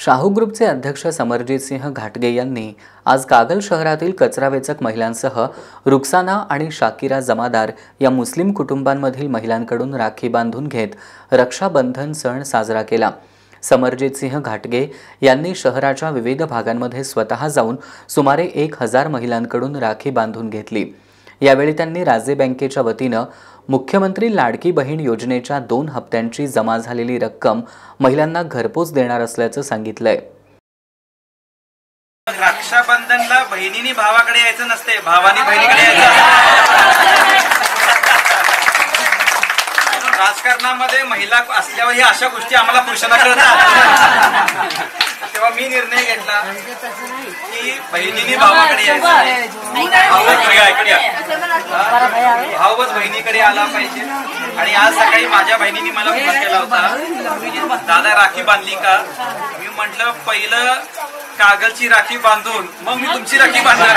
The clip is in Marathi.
शाहू ग्रुपचे अध्यक्ष समरजित सिंह घाटगे यांनी आज कागल शहरातील कचरावेचक महिलांसह रुक्साना आणि शाकिरा जमादार या मुस्लिम कुटुंबांमधील महिलांकडून राखी बांधून घेत रक्षाबंधन सण साजरा केला। समरजित सिंह घाटगे यांनी शहराच्या विविध भागांमध्ये स्वतः जाऊन सुमारे 1000 महिलांकडून राखी बांधून घेतली। यावेळी त्यांनी राज्य बँकेच्या वतीने मुख्यमंत्री लाडकी बहीण योजनेच्या 2 हप्त्यांची जमा झालेली रक्कम महिलांना घरपोच देणार असल्याचं सांगितलंय। रक्षाबंधनला बहिणीने भावाकडे यायचं नसते, भावाने बहिणीकडे यायचं। राजकारणामध्ये महिला असल्यावर ही अशा गोष्टी आम्हाला पुरुषांना कळतात। तेव्हा मी निर्णय घेतला की बहिणीने भावाकडे यायचं, भावच बहिणीकडे आला पाहिजे। आणि आज सकाळी माझ्या बहिणीने मला फोन केला होता, दादा राखी बांधली का? मी म्हटलं पहिलं कागलची राखी बांधून मग मी तुमची राखी बांधणार।